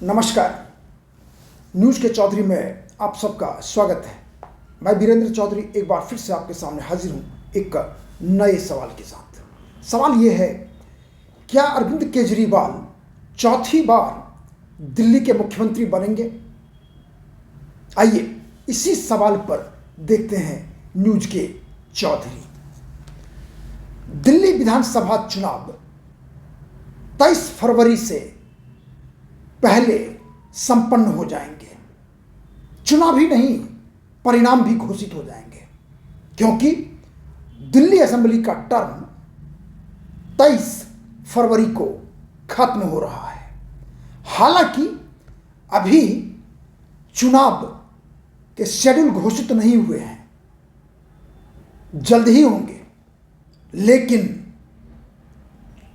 नमस्कार। न्यूज़ के चौधरी में आप सबका स्वागत है। मैं वीरेंद्र चौधरी एक बार फिर से आपके सामने हाजिर हूँ एक नए सवाल के साथ। सवाल ये है, क्या अरविंद केजरीवाल चौथी बार दिल्ली के मुख्यमंत्री बनेंगे? आइए इसी सवाल पर देखते हैं न्यूज़ के चौधरी। दिल्ली विधानसभा चुनाव 23 फरवरी से पहले संपन्न हो जाएंगे। चुनाव ही नहीं, परिणाम भी घोषित हो जाएंगे, क्योंकि दिल्ली असेंबली का टर्म 23 फरवरी को खत्म हो रहा है। हालांकि अभी चुनाव के शेड्यूल घोषित नहीं हुए हैं, जल्द ही होंगे, लेकिन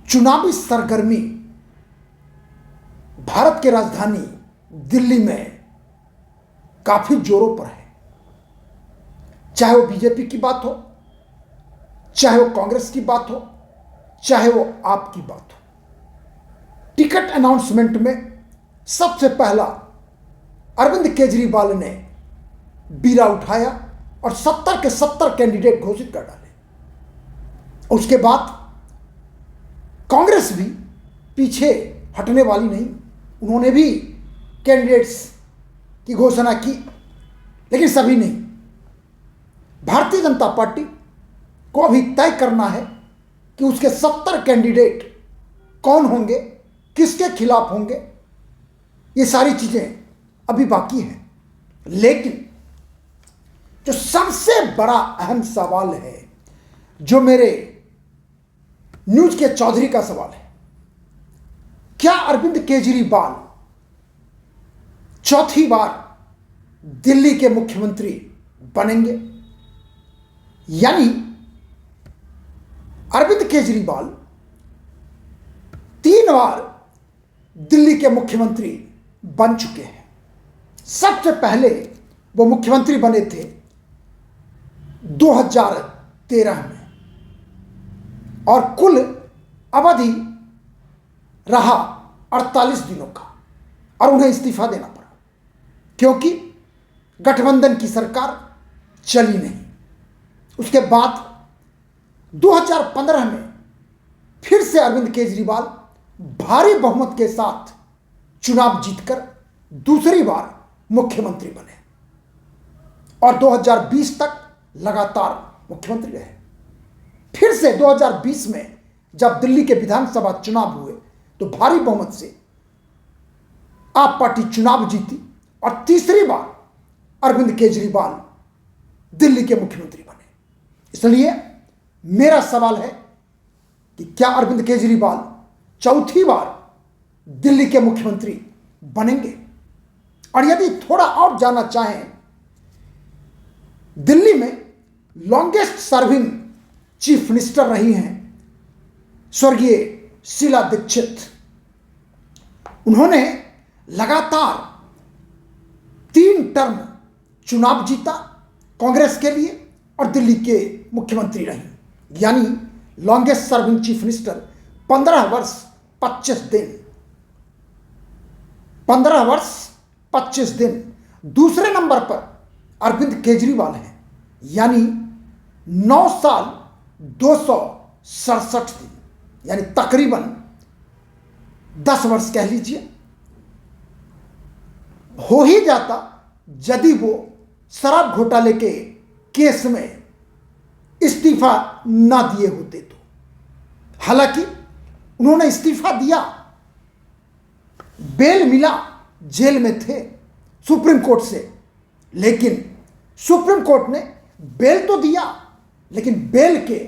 चुनावी सरगर्मी भारत की राजधानी दिल्ली में काफी जोरों पर है। चाहे वो बीजेपी की बात हो, चाहे वो कांग्रेस की बात हो, चाहे वो आप की बात हो। टिकट अनाउंसमेंट में सबसे पहला अरविंद केजरीवाल ने बीड़ा उठाया और 70 के 70 कैंडिडेट घोषित कर डाले। उसके बाद कांग्रेस भी पीछे हटने वाली नहीं, उन्होंने भी कैंडिडेट्स की घोषणा की, लेकिन सभी नहीं। भारतीय जनता पार्टी को अभी तय करना है कि उसके 70 कैंडिडेट कौन होंगे, किसके खिलाफ होंगे। ये सारी चीजें अभी बाकी हैं, लेकिन जो सबसे बड़ा अहम सवाल है, जो मेरे न्यूज़ के चौधरी का सवाल है, क्या अरविंद केजरीवाल चौथी बार दिल्ली के मुख्यमंत्री बनेंगे? यानी अरविंद केजरीवाल 3 बार दिल्ली के मुख्यमंत्री बन चुके हैं। सबसे पहले वो मुख्यमंत्री बने थे 2013 में, और कुल अवधि रहा 48 दिनों का, और उन्हें इस्तीफा देना पड़ा क्योंकि गठबंधन की सरकार चली नहीं। उसके बाद 2015 में फिर से अरविंद केजरीवाल भारी बहुमत के साथ चुनाव जीतकर दूसरी बार मुख्यमंत्री बने और 2020 तक लगातार मुख्यमंत्री रहे। फिर से 2020 में जब दिल्ली के विधानसभा चुनाव हुए तो भारी बहुमत से आप पार्टी चुनाव जीती और तीसरी बार अरविंद केजरीवाल दिल्ली के मुख्यमंत्री बने। इसलिए मेरा सवाल है कि क्या अरविंद केजरीवाल चौथी बार दिल्ली के मुख्यमंत्री बनेंगे? और यदि थोड़ा और जानना चाहें, दिल्ली में लॉन्गेस्ट सर्विंग चीफ मिनिस्टर रही हैं स्वर्गीय शीला दीक्षित। उन्होंने लगातार 3 टर्म चुनाव जीता कांग्रेस के लिए और दिल्ली के मुख्यमंत्री रही, यानी लॉन्गेस्ट सर्विंग चीफ मिनिस्टर 15 वर्ष 25 दिन। 15 वर्ष 25 दिन। दूसरे नंबर पर अरविंद केजरीवाल हैं, यानी 9 साल 267 दिन, यानी तकरीबन 10 वर्ष कह लीजिए। हो ही जाता यदि वो शराब घोटाले के केस में इस्तीफा ना दिए होते तो। हालांकि उन्होंने इस्तीफा दिया, बेल मिला, जेल में थे सुप्रीम कोर्ट से, लेकिन सुप्रीम कोर्ट ने बेल तो दिया, लेकिन बेल के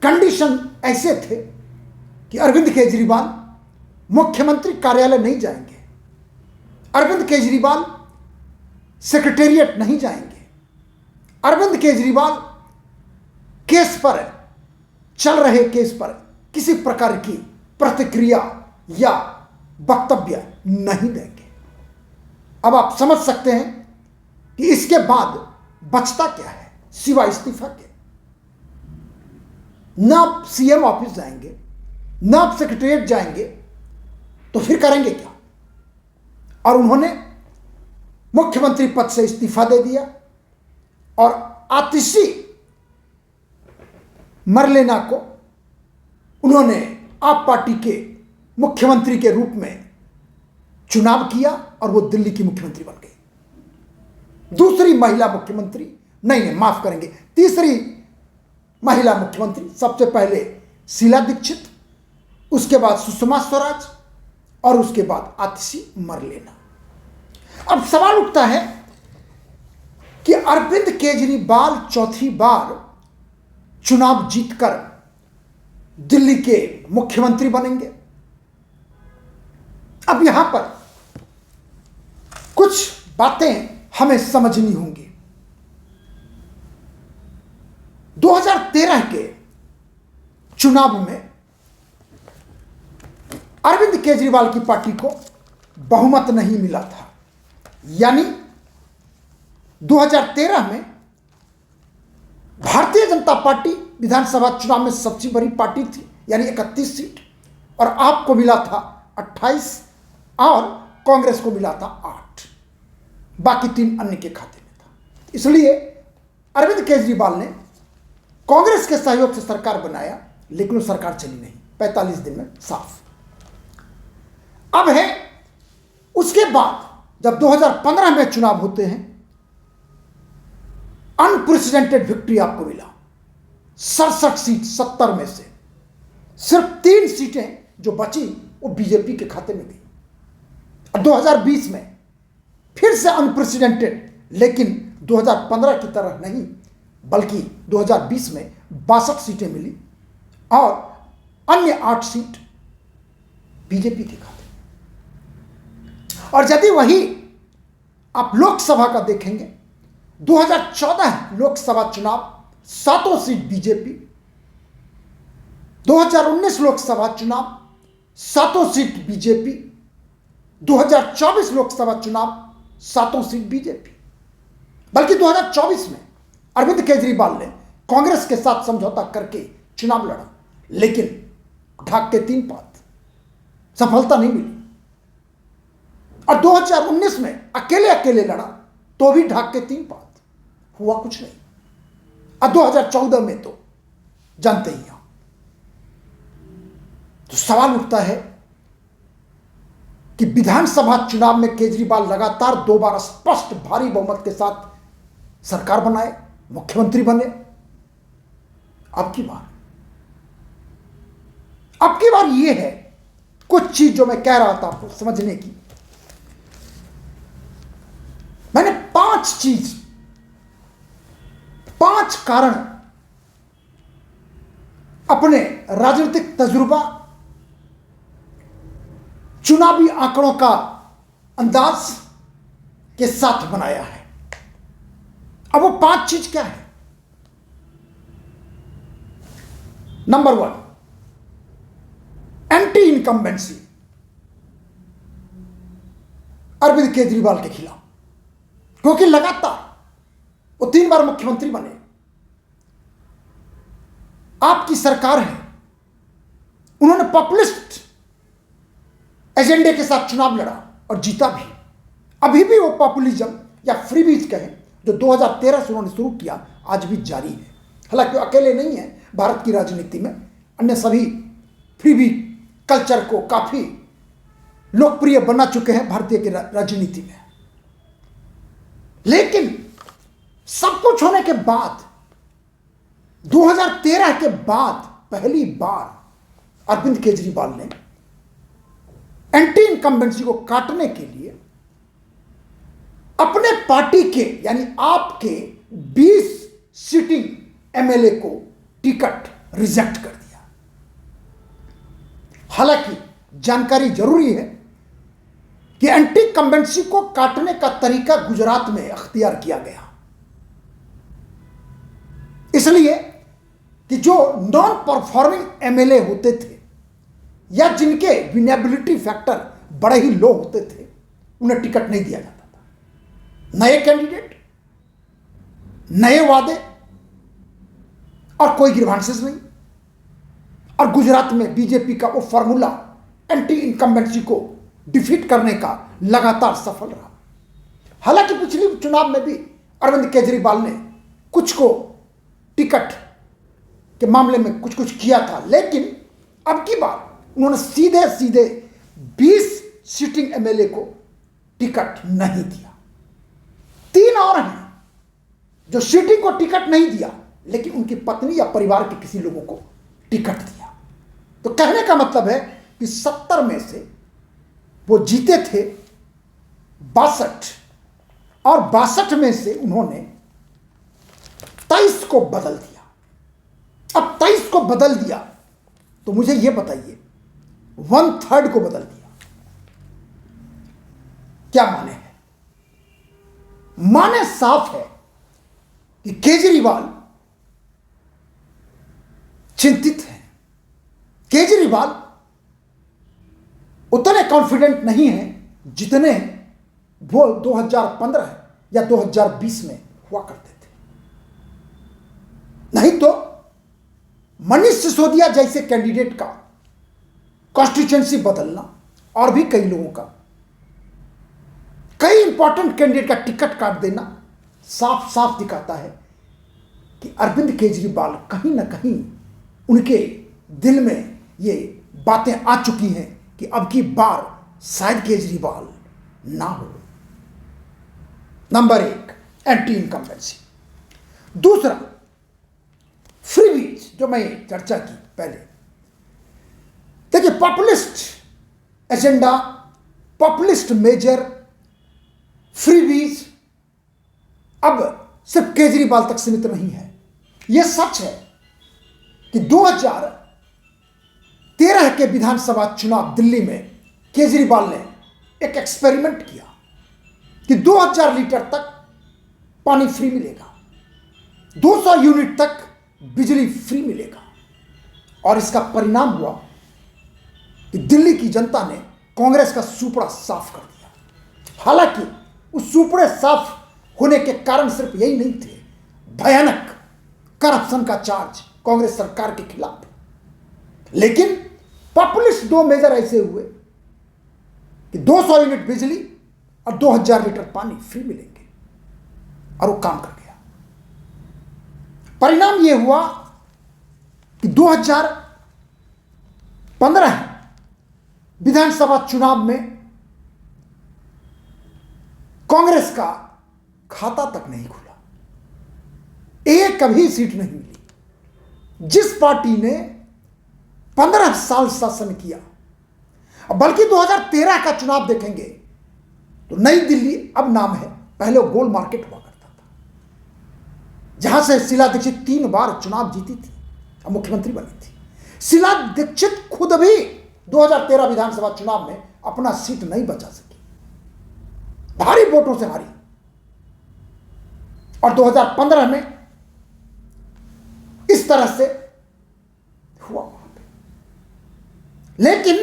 कंडीशन ऐसे थे कि अरविंद केजरीवाल मुख्यमंत्री कार्यालय नहीं जाएंगे, अरविंद केजरीवाल सेक्रेटेरिएट नहीं जाएंगे, अरविंद केजरीवाल केस पर, चल रहे केस पर किसी प्रकार की प्रतिक्रिया या वक्तव्य नहीं देंगे। अब आप समझ सकते हैं कि इसके बाद बचता क्या है सिवाय इस्तीफा के। ना आप सीएम ऑफिस जाएंगे, ना आप सेक्रेटेरिएट जाएंगे, तो फिर करेंगे क्या? और उन्होंने मुख्यमंत्री पद से इस्तीफा दे दिया और आतिशी मरलेना को उन्होंने आप पार्टी के मुख्यमंत्री के रूप में चुनाव किया और वो दिल्ली की मुख्यमंत्री बन गई। दूसरी महिला मुख्यमंत्री, नहीं माफ करेंगे, तीसरी महिला मुख्यमंत्री। सबसे पहले शीला दीक्षित, उसके बाद सुषमा स्वराज और उसके बाद आतिशी मरलेना। अब सवाल उठता है कि अरविंद केजरीवाल चौथी बार चुनाव जीतकर दिल्ली के मुख्यमंत्री बनेंगे। अब यहां पर कुछ बातें हमें समझनी होंगी। 2013 के चुनाव में अरविंद केजरीवाल की पार्टी को बहुमत नहीं मिला था, यानी 2013 में भारतीय जनता पार्टी विधानसभा चुनाव में सबसे बड़ी पार्टी थी, यानी 31 सीट, और आपको मिला था 28 और कांग्रेस को मिला था 8, बाकी 3 अन्य के खाते में था। इसलिए अरविंद केजरीवाल ने कांग्रेस के सहयोग से सरकार बनाया, लेकिन वो सरकार चली नहीं 45 दिन में साफ। अब है उसके बाद जब 2015 में चुनाव होते हैं, अनप्रेसिडेंटेड विक्ट्री आपको मिला। 67 सीट 70 में से सिर्फ 3 सीटें जो बची वो बीजेपी के खाते में गई। 2020 में फिर से अनप्रेसिडेंटेड, लेकिन 2015 की तरह नहीं, बल्कि 2020 में 62 सीटें मिली और अन्य 8 सीट बीजेपी के खाते में। और यदि वही आप लोकसभा का देखेंगे, 2014 लोकसभा चुनाव 7 सीट बीजेपी, 2019 लोकसभा चुनाव 7 सीट बीजेपी, 2024 लोकसभा चुनाव 7 सीट बीजेपी। बल्कि 2024 में अरविंद केजरीवाल ने कांग्रेस के साथ समझौता करके चुनाव लड़ा, लेकिन ढाक के 3 पात, सफलता नहीं मिली। और 2019 में अकेले लड़ा तो भी ढाक के 3 पात, हुआ कुछ नहीं। और 2014 में तो जानते ही हैं। तो सवाल उठता है कि विधानसभा चुनाव में केजरीवाल लगातार 2 बार स्पष्ट भारी बहुमत के साथ सरकार बनाए, मुख्यमंत्री बने। अब की बार यह है कुछ चीज जो मैं कह रहा था आपको समझने की। मैंने 5 कारण अपने राजनीतिक तजुर्बा, चुनावी आंकड़ों का अंदाज के साथ बनाया है। अब वो 5 चीज क्या है? Number 1, anti incumbency Arvind Kejriwal के खिलाफ, क्योंकि लगातार वो 3 बार मुख्यमंत्री बने, आपकी सरकार है, उन्होंने पॉपुलिस्ट एजेंडे के साथ चुनाव लड़ा और जीता भी। अभी भी वो पॉपुलिज्म या फ्रीबीज कहें जो 2013 से उन्होंने शुरू किया, आज भी जारी है। हालांकि वो अकेले नहीं है, भारत की राजनीति में अन्य सभी फ्रीबी कल्चर को काफी लोकप्रिय बना चुके हैं भारतीय की राजनीति में। लेकिन सब कुछ होने के बाद 2013 के बाद पहली बार अरविंद केजरीवाल ने एंटी इनकम्बेंसी को काटने के लिए अपने पार्टी के यानी आपके 20 सिटिंग एमएलए को टिकट रिजेक्ट कर दिया। हालांकि जानकारी जरूरी है कि एंटी इनकम्बेंसी को काटने का तरीका गुजरात में अख्तियार किया गया, इसलिए कि जो नॉन परफॉर्मिंग एमएलए होते थे या जिनके विनेबिलिटी फैक्टर बड़े ही लो होते थे, उन्हें टिकट नहीं दिया जाता था। नए कैंडिडेट, नए वादे और कोई ग्रीवांसेस नहीं। और गुजरात में बीजेपी का वो फॉर्मूला एंटी इनकम्बेंसी को डिफीट करने का लगातार सफल रहा। हालांकि पिछले चुनाव में भी अरविंद केजरीवाल ने कुछ को टिकट के मामले में कुछ कुछ किया था, लेकिन अब की बार उन्होंने सीधे सीधे 20 सिटिंग एमएलए को टिकट नहीं दिया। 3 और हैं जो सिटिंग को टिकट नहीं दिया, लेकिन उनकी पत्नी या परिवार के किसी लोगों को टिकट दिया। तो कहने का मतलब है कि 70 में से वो जीते थे 62 और 62 में से उन्होंने 23 को बदल दिया। अब 23 को बदल दिया तो मुझे यह बताइए 1/3 को बदल दिया, क्या माने है? माने साफ है कि केजरीवाल चिंतित हैं। केजरीवाल उतने कॉन्फिडेंट नहीं हैं जितने वो 2015 या 2020 में हुआ करते थे। नहीं तो मनीष सिसोदिया जैसे कैंडिडेट का कॉन्स्टिट्यूएंसी बदलना और भी कई लोगों का, कई इंपॉर्टेंट कैंडिडेट का टिकट काट देना साफ साफ दिखाता है कि अरविंद केजरीवाल कहीं ना कहीं उनके दिल में ये बातें आ चुकी हैं कि अब की बार शायद केजरीवाल ना हो। Number 1 anti incumbency. दूसरा फ्रीबीज, जो मैं चर्चा की पहले। देखिए, populist agenda, populist measure, freebies अब सिर्फ केजरीवाल तक सीमित नहीं है। यह सच है कि 2013 के विधानसभा चुनाव दिल्ली में केजरीवाल ने एक एक्सपेरिमेंट किया कि 2000 लीटर तक पानी फ्री मिलेगा, 200 यूनिट तक बिजली फ्री मिलेगा, और इसका परिणाम हुआ कि दिल्ली की जनता ने कांग्रेस का सुपड़ा साफ कर दिया। हालांकि उस सुपड़े साफ होने के कारण सिर्फ यही नहीं थे, भयानक करप्शन का चार्ज कांग्रेस सरकार के खिलाफ, लेकिन पॉपुलिस्ट 2 मेजर ऐसे हुए कि 200 यूनिट बिजली और 2000 लीटर पानी फ्री मिलेंगे, और वो काम कर गया। परिणाम यह हुआ कि 2015 विधानसभा चुनाव में कांग्रेस का खाता तक नहीं खुला, एक कभी सीट नहीं मिली। जिस पार्टी ने 15 साल शासन किया, बल्कि 2013 का चुनाव देखेंगे तो नई दिल्ली अब नाम है, पहले वो गोल मार्केट हुआ करता था, जहां से शीला दीक्षित 3 बार चुनाव जीती थी और मुख्यमंत्री बनी थी। शीला दीक्षित खुद भी 2013 विधानसभा चुनाव में अपना सीट नहीं बचा सकी, भारी वोटों से हारी, और 2015 में इस तरह से हुआ वहां पे। लेकिन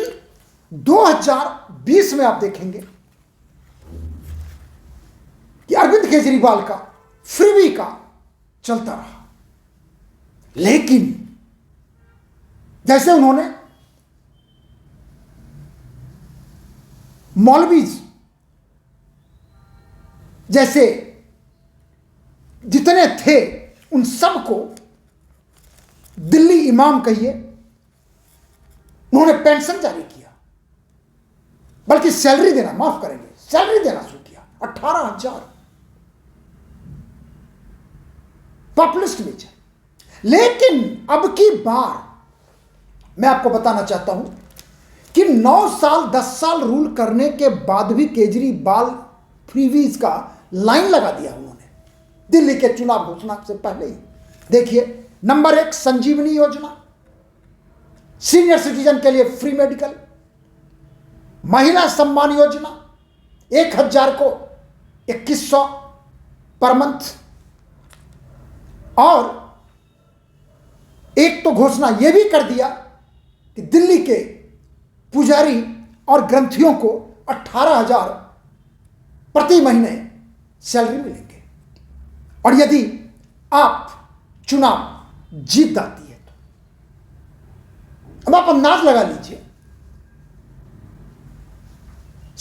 2020 में आप देखेंगे कि अरविंद केजरीवाल का फ्रीबी का चलता रहा, लेकिन जैसे उन्होंने मौलवीज जैसे जितने थे उन सबको दिल्ली इमाम कहिए, उन्होंने पेंशन जारी किया, बल्कि सैलरी देना, माफ करेंगे, सैलरी देना शुरू किया 18,000। Populist measure. लेकिन अब की बार मैं आपको बताना चाहता हूं कि 9 साल 10 साल रूल करने के बाद भी केजरीवाल फ्रीवीज का लाइन लगा दिया उन्होंने दिल्ली के चुनाव घोषणा से पहले ही। देखिए, नंबर 1 संजीवनी योजना, सीनियर सिटीजन के लिए फ्री मेडिकल, महिला सम्मान योजना 1000 को 2100 पर मंथ, और एक तो घोषणा यह भी कर दिया कि दिल्ली के पुजारी और ग्रंथियों को 18,000 प्रति महीने सैलरी मिलेंगे, और यदि आप चुनाव जीत जाती है तो। अब आप अंदाज लगा लीजिए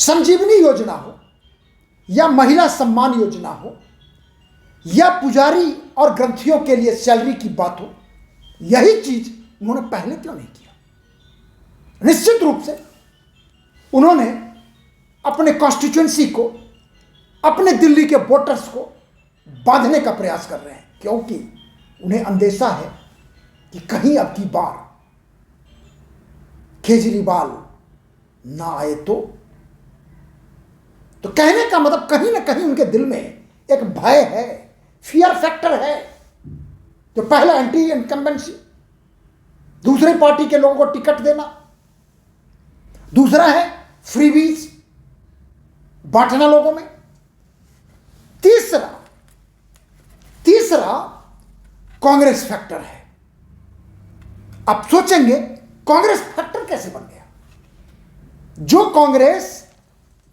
संजीवनी योजना हो या महिला सम्मान योजना हो या पुजारी और ग्रंथियों के लिए सैलरी की बात हो, यही चीज उन्होंने पहले क्यों नहीं किया? निश्चित रूप से उन्होंने अपने कॉन्स्टिट्यूएंसी को, अपने दिल्ली के वोटर्स को बांधने का प्रयास कर रहे हैं, क्योंकि उन्हें अंदेशा है कि कहीं अब की बार केजरीवाल ना आए तो कहने का मतलब कहीं ना कहीं उनके दिल में एक भय है, फियर फैक्टर है। तो पहला एंटी इनकम्बेंसी, दूसरे पार्टी के लोगों को टिकट देना, दूसरा है फ्रीबीज बांटना लोगों में, तीसरा कांग्रेस फैक्टर है। आप सोचेंगे कांग्रेस फैक्टर कैसे बन गया? जो कांग्रेस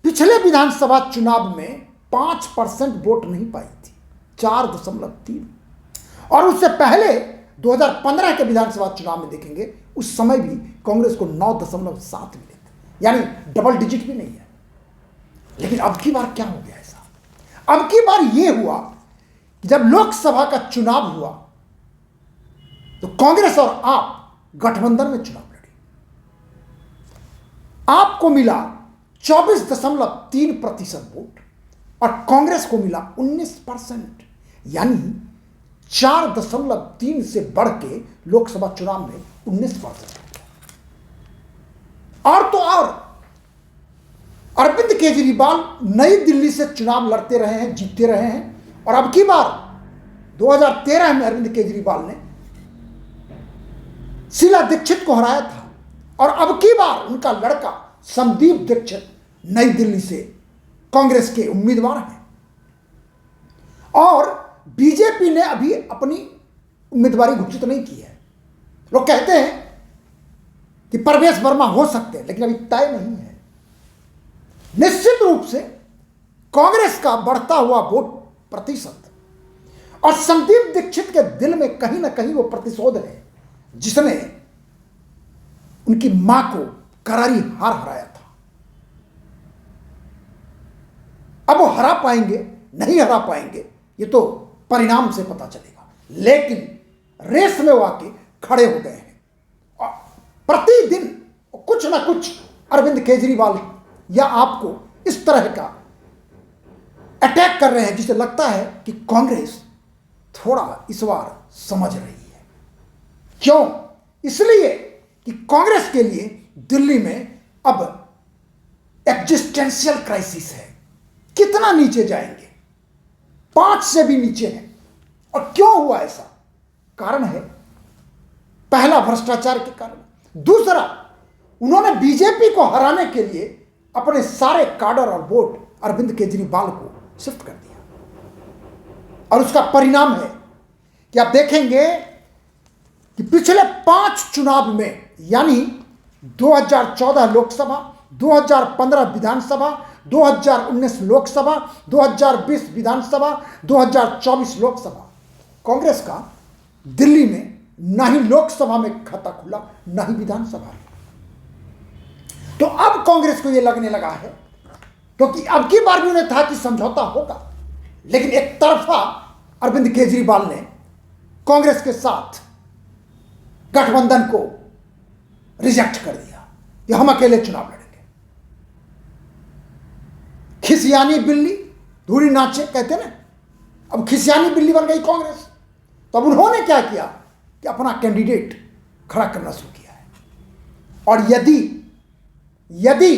पिछले विधानसभा चुनाव में 5% वोट नहीं पाई थी, 4.3, और उससे पहले 2015 के विधानसभा चुनाव में देखेंगे उस समय भी कांग्रेस को 9.7 मिले थे, यानी डबल डिजिट भी नहीं है। लेकिन अब की बार क्या हो गया ऐसा? अब की बार यह हुआ कि जब लोकसभा का चुनाव हुआ तो कांग्रेस और आप गठबंधन में चुनाव लड़ी। आपको मिला 24.3% वोट और कांग्रेस को मिला 19%, यानी 4.3 से बढ़ के लोकसभा चुनाव में 19%। और तो और अरविंद केजरीवाल नई दिल्ली से चुनाव लड़ते रहे हैं, जीतते रहे हैं, और अब की बार 2013 में अरविंद केजरीवाल ने शीला दीक्षित को हराया था, और अब की बार उनका लड़का संदीप दीक्षित नई दिल्ली से कांग्रेस के उम्मीदवार हैं। और बीजेपी ने अभी अपनी उम्मीदवारी घोषित नहीं की है। लोग कहते हैं कि परवेश वर्मा हो सकते हैं, लेकिन अभी तय नहीं है। निश्चित रूप से कांग्रेस का बढ़ता हुआ वोट प्रतिशत और संदीप दीक्षित के दिल में कहीं ना कहीं वो प्रतिशोध है जिसने उनकी मां को करारी हार हराया था। अब वो हरा पाएंगे नहीं हरा पाएंगे ये तो परिणाम से पता चलेगा, लेकिन रेस में वो आके खड़े हो गए हैं और प्रतिदिन कुछ ना कुछ अरविंद केजरीवाल या आपको इस तरह का अटैक कर रहे हैं जिसे लगता है कि कांग्रेस थोड़ा इस बार समझ रही है। क्यों? इसलिए कि कांग्रेस के लिए दिल्ली में अब एग्जिस्टेंशियल क्राइसिस है। कितना नीचे जाएंगे? 5 से भी नीचे है। और क्यों हुआ ऐसा? कारण है पहला भ्रष्टाचार के कारण, दूसरा उन्होंने बीजेपी को हराने के लिए अपने सारे काडर और वोट अरविंद केजरीवाल को शिफ्ट कर दिया, और उसका परिणाम है कि आप देखेंगे कि पिछले 5 चुनाव में, यानी 2014 लोकसभा, 2015 विधानसभा, 2019 लोकसभा, 2020 विधानसभा, 2024 लोकसभा, कांग्रेस का दिल्ली में ना ही लोकसभा में खाता खुला ना ही विधानसभा। तो अब कांग्रेस को यह लगने लगा है, क्योंकि अब की बार भी उन्हें था कि समझौता होगा, लेकिन एक तरफा अरविंद केजरीवाल ने कांग्रेस के साथ गठबंधन को रिजेक्ट कर दिया कि हम अकेले चुनाव लड़ेंगे। खिसियानी बिल्ली धूड़ी नाचे कहते ना, अब खिसियानी बिल्ली बन गई कांग्रेस। तो अब उन्होंने क्या किया कि अपना कैंडिडेट खड़ा करना शुरू किया है। और यदि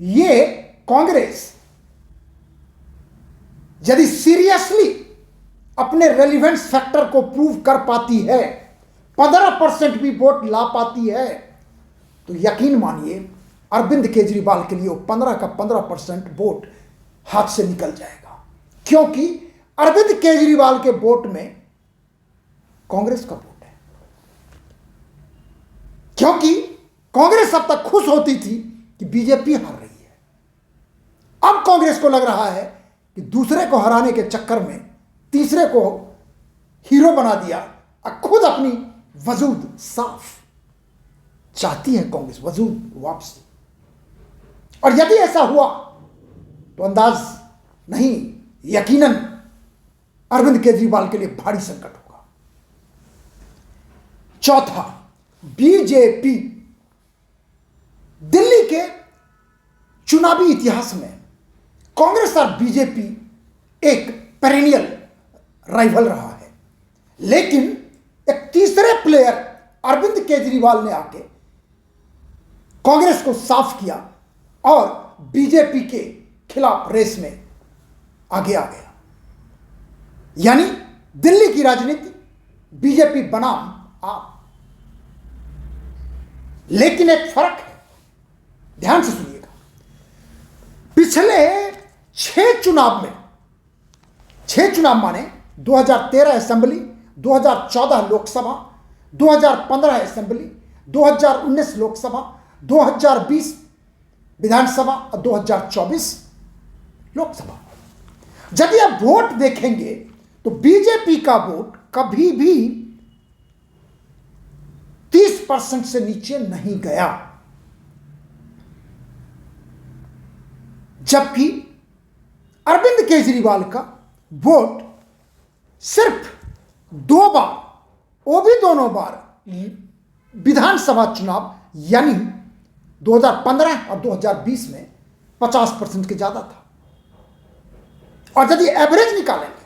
ये कांग्रेस यदि सीरियसली अपने रेलिवेंस फैक्टर को प्रूव कर पाती है, 15% भी वोट ला पाती है, तो यकीन मानिए अरविंद केजरीवाल के लिए वो 15 का 15% वोट हाथ से निकल जाएगा। क्योंकि अरविंद केजरीवाल के वोट में कांग्रेस का वोट है। क्योंकि कांग्रेस अब तक खुश होती थी कि बीजेपी हार रही है, अब कांग्रेस को लग रहा है कि दूसरे को हराने के चक्कर में तीसरे को हीरो बना दिया और खुद अपनी वजूद साफ चाहती है कांग्रेस, वजूद वापसी। और यदि ऐसा हुआ तो अंदाज नहीं, यकीनन अरविंद केजरीवाल के लिए भारी संकट होगा। चौथा, बीजेपी दिल्ली के चुनावी इतिहास में कांग्रेस और बीजेपी एक पेरेनियल राइवल रहा है, लेकिन एक तीसरे प्लेयर अरविंद केजरीवाल ने आके कांग्रेस को साफ किया और बीजेपी के खिलाफ रेस में आगे आ गया। यानी दिल्ली की राजनीति बीजेपी बनाम आप। लेकिन एक फर्क है, ध्यान से सुनिएगा। पिछले 6 चुनाव माने 2013 असेंबली, 2014 लोकसभा, 2015 असेंबली, 2019 लोकसभा, 2020 विधानसभा और 2024 लोकसभा। यदि आप वोट देखेंगे तो बीजेपी का वोट कभी भी 30% से नीचे नहीं गया, जबकि अरविंद केजरीवाल का वोट सिर्फ 2 बार, वो भी दोनों बार विधानसभा चुनाव यानी 2015 और 2020 में 50% के ज्यादा था। और यदि एवरेज निकालेंगे,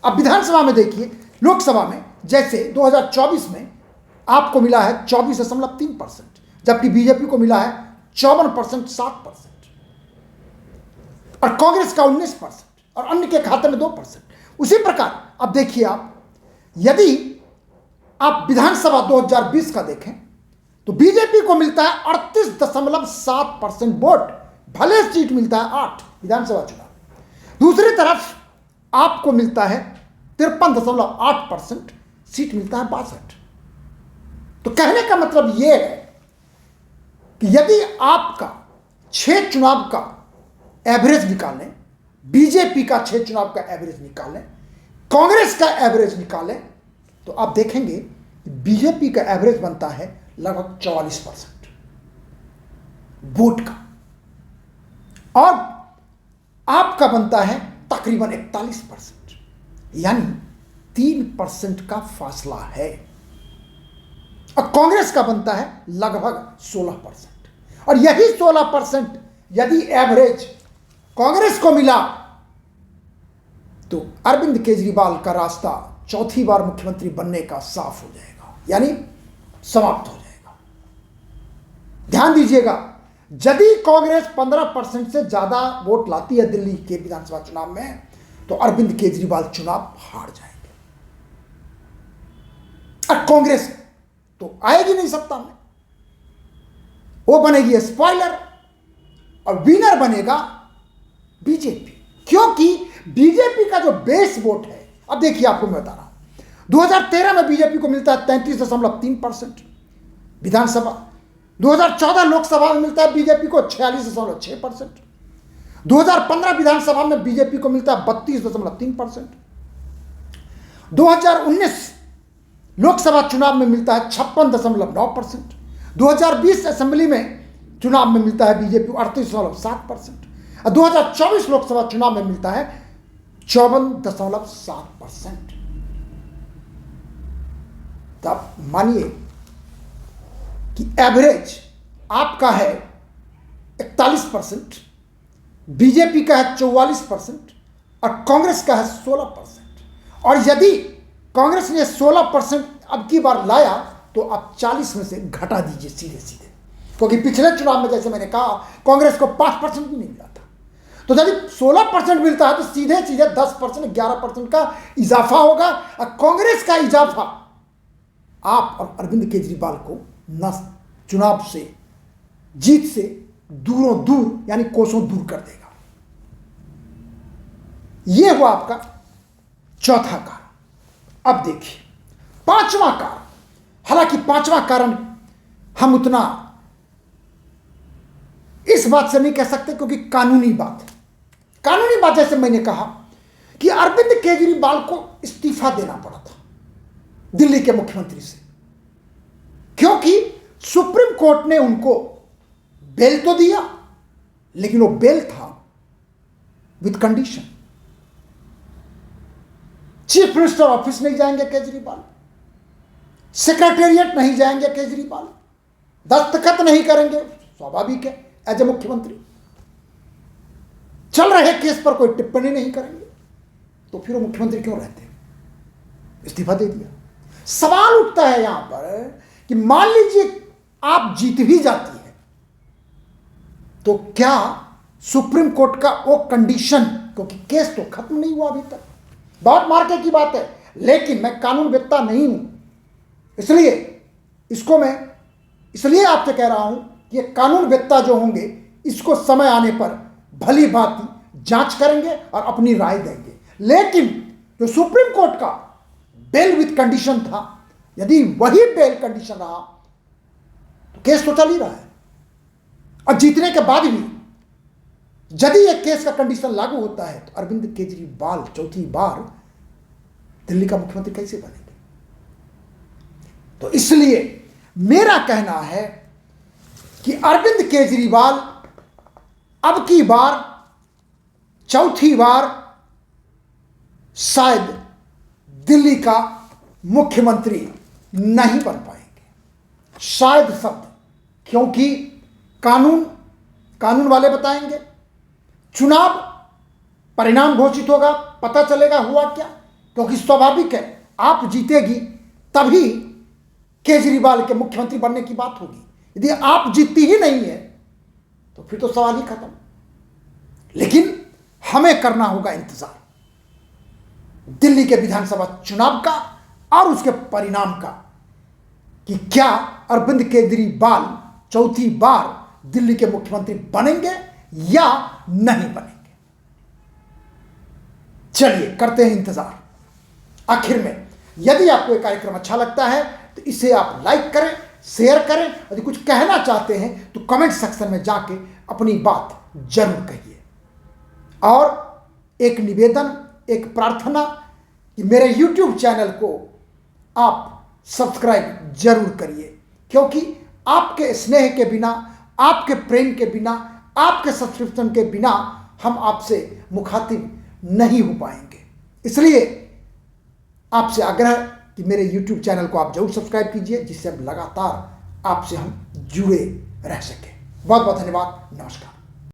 अब विधानसभा में देखिए, लोकसभा में जैसे 2024 में आपको मिला है 24.3%, जबकि बीजेपी को मिला है 54%, 7%, और कांग्रेस का 19% और अन्य के खाते में 2%। उसी प्रकार अब देखिए आप, यदि आप विधानसभा 2020 का देखें तो बीजेपी को मिलता है 38.7% वोट, भले सीट मिलता है 8 विधानसभा चुनाव। दूसरी तरफ आपको मिलता है 53.8%, सीट मिलता है 62। तो कहने का मतलब यह है कि यदि आपका 6 चुनाव का एवरेज निकालें, बीजेपी का 6 चुनाव का एवरेज निकालें, कांग्रेस का एवरेज निकालें, तो आप देखेंगे कि बीजेपी का एवरेज बनता है लगभग 44% वोट का, और आपका बनता है तकरीबन 41%, यानी 3% का फासला है। और कांग्रेस का बनता है लगभग 16%, और यही 16% यदि एवरेज कांग्रेस को मिला तो अरविंद केजरीवाल का रास्ता चौथी बार मुख्यमंत्री बनने का साफ हो जाएगा, यानी समाप्त हो जाएगा। ध्यान दीजिएगा, यदि कांग्रेस 15% से ज्यादा वोट लाती है दिल्ली के विधानसभा चुनाव में, तो अरविंद केजरीवाल चुनाव हार जाएंगे। और कांग्रेस तो आएगी नहीं सत्ता में, वो बनेगी स्पॉइलर, और विनर बनेगा बीजेपी, क्योंकि बीजेपी का जो बेस वोट है, अब देखिए आपको मैं बता रहा हूं, 2013 में बीजेपी को मिलता है 33.3% विधानसभा, 2014 लोकसभा में मिलता है बीजेपी को 46.6%, 2015 विधानसभा में बीजेपी को मिलता है 32.3%, 2019 लोकसभा चुनाव में मिलता है 56.9%, 2020 असेंबली में चुनाव में मिलता है बीजेपी 38.7%, और 2024 लोकसभा चुनाव में मिलता है 54.7%। तो आप मानिए कि एवरेज आपका है 41%, बीजेपी का है 44% और कांग्रेस का है 16%। और यदि कांग्रेस ने 16% अब की बार लाया तो आप 40 में से घटा दीजिए सीधे सीधे, क्योंकि पिछले चुनाव में जैसे मैंने कहा कांग्रेस को 5% भी नहीं मिला था। तो यदि 16% मिलता है तो सीधे सीधे 10%, 11% का इजाफा होगा, और कांग्रेस का इजाफा आप और अरविंद केजरीवाल को न चुनाव से, जीत से दूरों दूर यानी कोसों दूर कर देगा। यह हुआ आपका चौथा कारण। अब देखिए पांचवा कारण, हालांकि पांचवा कारण हम उतना इस बात से नहीं कह सकते क्योंकि कानूनी बात है। कानूनी बात जैसे मैंने कहा कि अरविंद केजरीवाल को इस्तीफा देना पड़ा था दिल्ली के मुख्यमंत्री से, क्योंकि सुप्रीम कोर्ट ने उनको बेल तो दिया लेकिन वो बेल था with condition. Chief minister office नहीं जाएंगे केजरीवाल, सेक्रेटेरिएट नहीं जाएंगे केजरीवाल, दस्तखत नहीं करेंगे, स्वाभाविक है, एज ए मुख्यमंत्री चल रहे केस पर कोई टिप्पणी नहीं करेंगे, तो फिर वो मुख्यमंत्री क्यों रहते हैं? इस्तीफा दे दिया। सवाल उठता है यहां पर कि मान लीजिए आप जीत भी जाती है, तो क्या सुप्रीम कोर्ट का वो कंडीशन, क्योंकि केस तो खत्म नहीं हुआ अभी तक, बहुत मार्के की बात है, लेकिन मैं कानूनवेत्ता नहीं हूं, इसलिए इसको मैं इसलिए आपसे कह रहा हूं कि ये कानूनवेत्ता जो होंगे इसको समय आने पर भली भांति जांच करेंगे और अपनी राय देंगे। लेकिन जो सुप्रीम कोर्ट का बेल विथ कंडीशन था, यदि वही बेल कंडीशन रहा तो केस तो चल ही रहा है, और जीतने के बाद भी यदि यह केस का कंडीशन लागू होता है तो अरविंद केजरीवाल चौथी बार दिल्ली का मुख्यमंत्री कैसे बनेंगे? तो इसलिए मेरा कहना है कि अरविंद केजरीवाल अब की बार चौथी बार शायद दिल्ली का मुख्यमंत्री नहीं बन पाएंगे। शायद शब्द, क्योंकि कानून वाले बताएंगे, चुनाव परिणाम घोषित होगा, पता चलेगा हुआ क्या, क्योंकि स्वाभाविक है आप जीतेगी तभी केजरीवाल के मुख्यमंत्री बनने की बात होगी। यदि आप जीतती ही नहीं है तो फिर तो सवाल ही खत्म। लेकिन हमें करना होगा इंतजार दिल्ली के विधानसभा चुनाव का और उसके परिणाम का, कि क्या अरविंद केजरीवाल चौथी बार दिल्ली के मुख्यमंत्री बनेंगे या नहीं बनेंगे। चलिए करते हैं इंतजार। आखिर में यदि आपको यह कार्यक्रम अच्छा लगता है तो इसे आप लाइक करें, शेयर करें, यदि कुछ कहना चाहते हैं तो कमेंट सेक्शन में जाके अपनी बात जरूर कहिए। और एक निवेदन, एक प्रार्थना कि मेरे YouTube चैनल को आप सब्सक्राइब जरूर करिए, क्योंकि आपके स्नेह के बिना, आपके प्रेम के बिना, आपके सब्सक्रिप्शन के बिना हम आपसे मुखातिब नहीं हो पाएंगे। इसलिए आपसे आग्रह कि मेरे YouTube चैनल को आप जरूर सब्सक्राइब कीजिए, जिससे अब लगातार आपसे हम जुड़े रह सकें। बहुत बहुत धन्यवाद। नमस्कार।